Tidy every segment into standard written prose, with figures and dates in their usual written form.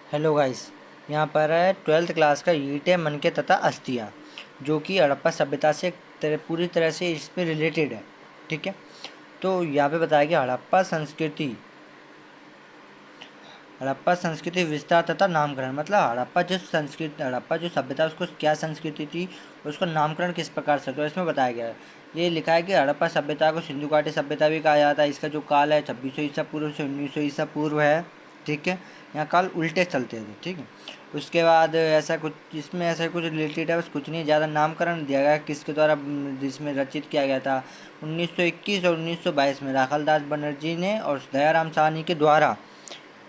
Hello guys. यहाँ पर है 12th क्लास का ईंटें मनके तथा अस्थियाँ, जो कि हड़प्पा सभ्यता से पूरी तरह से इसमें रिलेटेड है। ठीक है, तो यहाँ पे बताया कि हड़प्पा संस्कृति विस्तार तथा नामकरण, मतलब हड़प्पा जो सभ्यता उसको क्या संस्कृति थी, उसको नामकरण किस प्रकार से, तो इसमें बताया गया है। ये लिखा है कि हड़प्पा सभ्यता को सिंधु घाटी सभ्यता भी कहा जाता है। इसका जो काल है 2600 ईसा पूर्व से 1900 ईसा पूर्व है। ठीक है, यहाँ काल उल्टे चलते थे। ठीक है, उसके बाद ऐसा कुछ इसमें ऐसा कुछ रिलेटेड है, बस कुछ नहीं ज़्यादा। नामकरण दिया गया किसके द्वारा, जिसमें रचित किया गया था 1921 और 1922 में राखालदास बनर्जी ने और दयाराम साहनी के द्वारा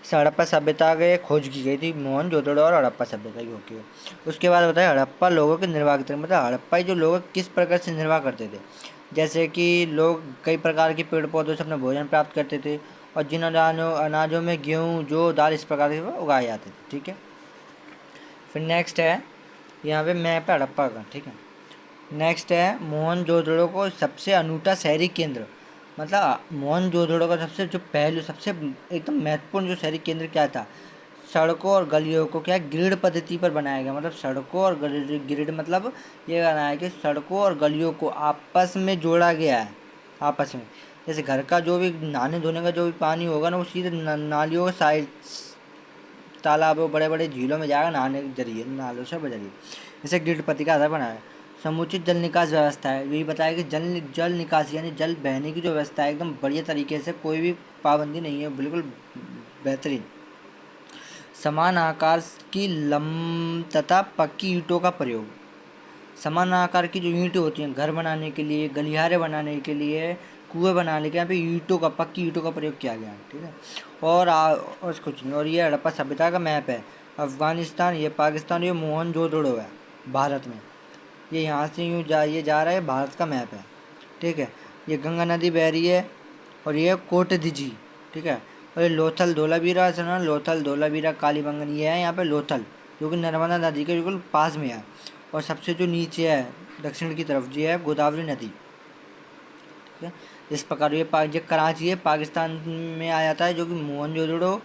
हड़प्पा सभ्यता के खोज की गई थी। मोहनजोदड़ो और हड़प्पा सभ्यता की होती है। उसके बाद बताया हड़प्पा लोगों के निर्वाह के तरीके, मतलब हड़प्पाई जो लोग किस प्रकार से निर्वाह करते थे। जैसे कि लोग कई प्रकार के पेड़ पौधों से अपना भोजन प्राप्त करते थे, और जिन अनाजों में गेहूँ, जौ, दाल इस प्रकार के उगाए जाते थे। ठीक है, फिर नेक्स्ट है यहाँ पे मैप है हड़प्पा का। ठीक है, नेक्स्ट है मोहनजोदड़ो को सबसे अनूठा शहरी केंद्र, मतलब मोहनजोदड़ो का सबसे एकदम महत्वपूर्ण जो शहरी केंद्र क्या था, सड़कों और गलियों को क्या ग्रिड पद्धति पर बनाया गया। मतलब सड़कों और ग्रिड मतलब ये बनाया कि सड़कों और गलियों को आपस में जोड़ा गया है। आपस में जैसे घर का जो भी नहाने धोने का जो भी पानी होगा ना, वो सीधे नालियों के साइड, तालाबों, बड़े बड़े झीलों में जाएगा नहाने के जरिए, नालों से जरिए। जैसे ग्रिड पद्धति का आधार बनाया है। समुचित जल निकास व्यवस्था है, यही बताया कि जल निकासी यानी जल बहने की जो व्यवस्था है एकदम बढ़िया तरीके से, कोई भी पाबंदी नहीं है, बिल्कुल बेहतरीन। समान आकार की लंब तथा पक्की ईंटों का प्रयोग, समान आकार की जो ईंटें होती हैं घर बनाने के लिए, गलियारे बनाने के लिए, कुएं बनाने के, यहाँ पे पक्की ईंटों का प्रयोग किया गया है। ठीक है, और कुछ नहीं। और ये हड़प्पा सभ्यता का मैप है। अफगानिस्तान, ये पाकिस्तान, ये मोहनजोदड़ो है भारत में। ये यहाँ से ये जा रहा है, भारत का मैप है। ठीक है, ये गंगा नदी बह रही है, और ये कोटदिजी। ठीक है, और ये लोथल धोलावीरा सुना, लोथल धोलावीरा कालीबंगन, ये है यहाँ पे लोथल, जो कि नर्मदा नदी के बिल्कुल पास में है। और सबसे जो नीचे है दक्षिण की तरफ जी है गोदावरी नदी। ठीक है, इस प्रकार ये कराची है, पाकिस्तान में आ जाता है, जो कि मोहनजोदड़ो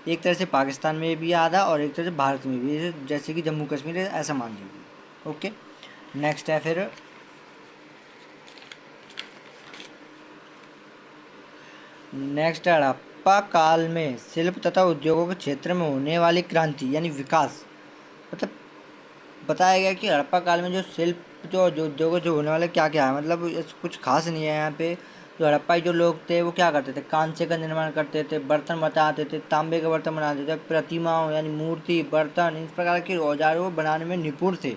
एक तरह से पाकिस्तान में भी आता है और एक तरह से भारत में भी, जैसे कि जम्मू कश्मीर है, ऐसा मान लीजिए। ओके, नेक्स्ट है फिर नेक्स्ट है हड़प्पा काल में शिल्प तथा उद्योगों के क्षेत्र में होने वाली क्रांति यानी विकास। मतलब बताया गया कि हड़प्पा काल में जो शिल्प जो उद्योग जो होने वाले क्या क्या है, मतलब कुछ खास नहीं है यहाँ पे। जो हड़प्पाई जो लोग थे वो क्या करते थे, कांसे का निर्माण करते थे, बर्तन बनाते थे, तांबे के बर्तन बनाते थे, प्रतिमाओं यानी मूर्ति, बर्तन, इस प्रकार के औजारों बनाने में निपुण थे।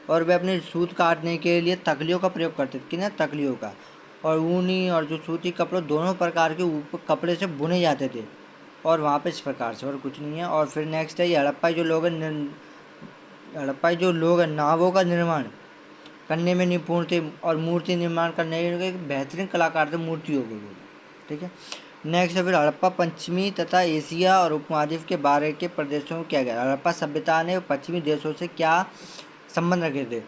और वे अपने सूत काटने के लिए तकलियों का प्रयोग करते थे, किन तकलियों का, और ऊनी और जो सूती कपड़े दोनों प्रकार के ऊपर कपड़े से बुने जाते थे। और वहाँ पे इस प्रकार से, और कुछ नहीं है। और फिर नेक्स्ट है ये हड़प्पाई जो लोग हैं नावों का निर्माण करने में निपुण थे, और मूर्ति निर्माण करने के एक बेहतरीन कलाकार थे मूर्तियों के लिए। ठीक है, नेक्स्ट है फिर हड़प्पा पश्चिमी तथा एशिया और उपमहाद्वीप के बारे के प्रदेशों में क्या गया। हड़प्पा सभ्यता ने पश्चिमी देशों से क्या संबंध रखे थे।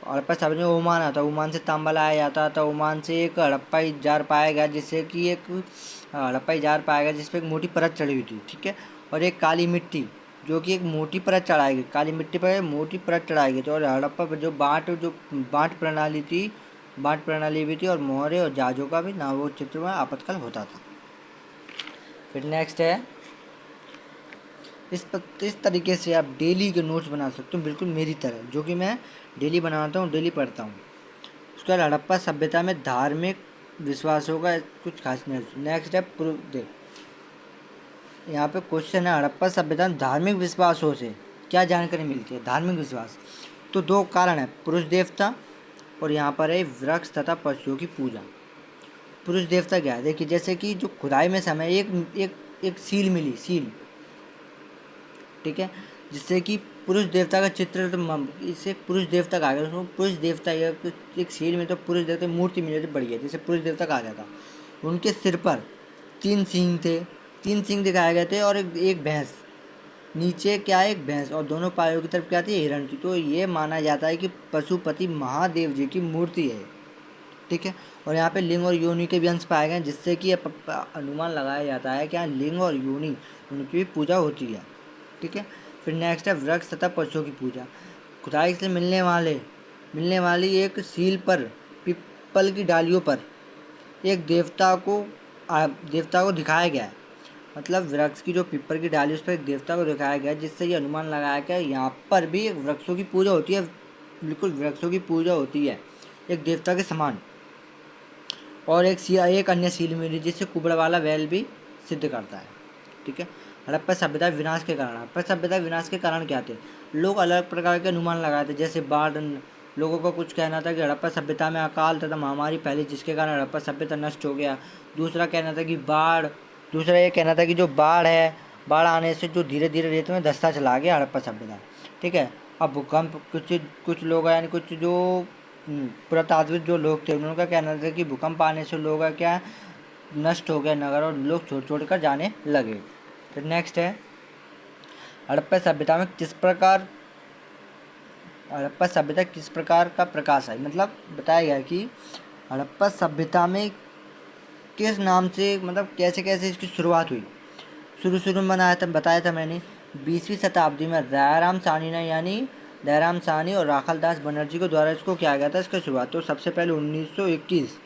हड़प्पा सभ्यता में ओमान आता, ओमान से तांबा लाया जाता था। ओमान से एक हड़प्पाई जार पाया गया, जिससे कि एक हड़प्पाई जार पाया गया जिस पर एक मोटी परत चढ़ी हुई थी। ठीक है, और एक काली मिट्टी, जो कि एक मोटी परत चढ़ाई गई, काली मिट्टी पर मोटी परत चढ़ाई गई थी। और हड़प्पा पर जो बाँट प्रणाली भी थी, और मोहरे और जहाज़ों का भी नावों चित्र में आपातकाल होता था। फिर नेक्स्ट है इस तरीके से आप डेली के नोट्स बना सकते हो, बिल्कुल मेरी तरह, जो कि मैं डेली बनाता हूँ, डेली पढ़ता हूँ। उसके बाद हड़प्पा सभ्यता में धार्मिक विश्वासों का कुछ खास नहीं। नेक्स्ट है प्रूफ दे, यहाँ पे क्वेश्चन है हड़प्पा सभ्यता में धार्मिक विश्वासों से क्या जानकारी मिलती है। धार्मिक विश्वास तो दो कारण है, पुरुष देवता, और यहाँ पर है वृक्ष तथा पशुओं की पूजा। पुरुष देवता क्या है, देखिए जैसे कि जो खुदाई में समय एक सील मिली, सील। ठीक है, जिससे कि पुरुष देवता का चित्र, तो इससे पुरुष देवता कहा गया, उसको पुरुष देवता एक सील में तो पुरुष देवता मूर्ति मिली थी बढ़िया, जिसे पुरुष देवता कहा जाता। उनके सिर पर 3 सींग थे, 3 सींग दिखाए गए थे, और एक भैंस, नीचे क्या है एक भैंस, और दोनों पायों की तरफ क्या थी हिरण थी। तो ये माना जाता है कि पशुपति महादेव जी की मूर्ति है। ठीक है, और यहाँ पे लिंग और योनि के भी अंश पाए गए हैं, जिससे कि अनुमान लगाया जाता है कि यहाँ लिंग और योनि उनकी भी पूजा होती है। ठीक है। फिर नेक्स्ट है वृक्ष तथा पशुओं की पूजा। खुदाई से मिलने वाली एक सील पर पीपल की डालियों पर एक देवता को दिखाया गया है। मतलब वृक्ष की जो पीपल की डाली उस पर एक देवता को दिखाया गया है, जिससे ये अनुमान लगाया गया यहाँ पर भी वृक्षों की पूजा होती है। बिल्कुल वृक्षों की पूजा होती है एक देवता के समान। और एक अन्य सील मिली जिससे कुबड़ वाला वेल भी सिद्ध करता है। ठीक है। हड़प्पा सभ्यता विनाश के कारण। हड़प्पा सभ्यता विनाश के कारण क्या थे? लोग अलग प्रकार के अनुमान लगाए थे, जैसे बाढ़। लोगों का कुछ कहना था कि हड़प्पा सभ्यता में अकाल तथा महामारी फैली जिसके कारण हड़प्पा सभ्यता नष्ट हो गया। दूसरा कहना था कि दूसरा ये कहना था कि जो बाढ़ है, बाढ़ आने से जो धीरे धीरे रेत में धंसता चला गया हड़प्पा सभ्यता। ठीक है। अब भूकंप, कुछ लोग यानी कुछ जो पुरातात्विक जो लोग थे उनका कहना था कि भूकंप आने से लोग क्या नष्ट हो गया नगर और लोग छोड़ कर जाने लगे। फिर नेक्स्ट है हड़प्पा सभ्यता में हड़प्पा सभ्यता किस प्रकार का प्रकाश है। मतलब बताया गया कि हड़प्पा सभ्यता में किस नाम से, मतलब कैसे कैसे इसकी शुरुआत हुई। शुरू में बताया था मैंने 20वीं शताब्दी में दयाराम साहनी और राखालदास बनर्जी को द्वारा इसको किया गया था इसकी शुरुआत। तो सबसे पहले 1921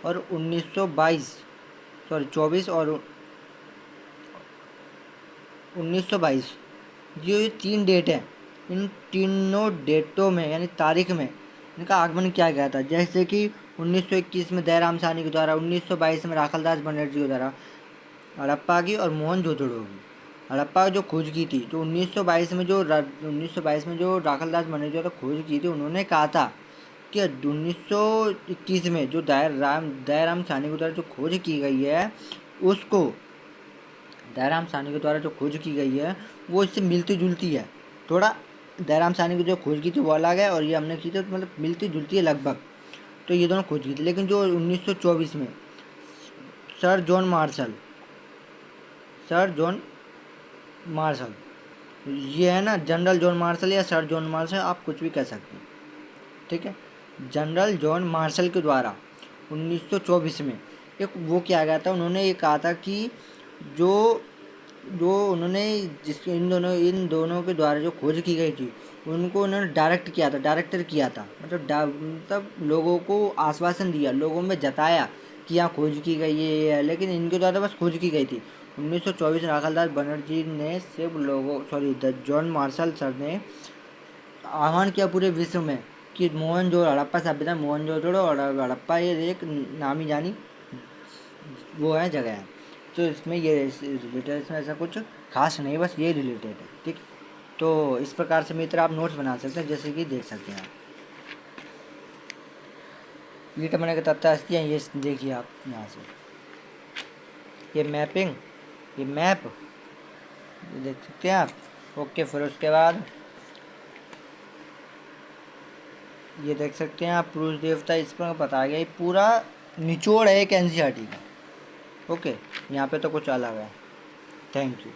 और 1924 और 1922 ये 3 डेट हैं। इन तीनों डेटों में यानी तारीख में इनका आगमन किया गया था। जैसे कि 1921 में दयाराम साहनी के द्वारा, 1922 में राखालदास बनर्जी के द्वारा हड़प्पा की और मोहनजोदड़ो की। हड़प्पा जो खोज की थी, जो 1922 में जो राखालदास बनर्जी द्वारा खोज की थी, उन्होंने कहा था कि 1921 में जो दयाराम साहनी के द्वारा जो खोज की गई है उसको दयाराम साहनी के द्वारा जो खोज की गई है वो इससे मिलती जुलती है थोड़ा। दयाराम साहनी की जो खोज की थी वो अलग है और ये हमने की थी, तो मतलब मिलती जुलती है लगभग। तो ये दोनों खोज की थी। लेकिन जो 1924 में सर जॉन मार्शल ये है ना, जनरल जॉन मार्शल या सर जॉन मार्शल, आप कुछ भी कह सकते हैं। ठीक है। जनरल जॉन मार्शल के द्वारा 1924 में एक वो किया गया था। उन्होंने ये कहा था कि जो उन्होंने इन दोनों के द्वारा जो खोज की गई थी उनको उन्होंने डायरेक्टर किया था। मतलब लोगों को आश्वासन दिया, लोगों में जताया कि यहाँ खोज की गई है, लेकिन इनके द्वारा बस खोज की गई थी। 1924 राखालदास बनर्जी ने जॉन मार्शल सर ने आह्वान किया पूरे विश्व में कि हड़प्पा सभ्यता मोहनजोदड़ो और हड़प्पा ये एक नामी जानी वो है जगह है। तो इसमें ये रिलेटेड, इसमें ऐसा कुछ खास नहीं, बस ये रिलेटेड है। ठीक। तो इस प्रकार से मित्र आप नोट्स बना सकते हैं, जैसे कि देख सकते हैं आप। लीटर मने के तत्व हस्ती हैं, ये देखिए आप यहाँ से ये मैप देख सकते हैं आप। ओके। फिर उसके बाद ये देख सकते हैं आप पुरुष देवता, इस पर बताया गया। ये पूरा निचोड़ है एक एनसीईआरटी का। ओके। यहाँ पे तो कुछ अलग है। Thank you.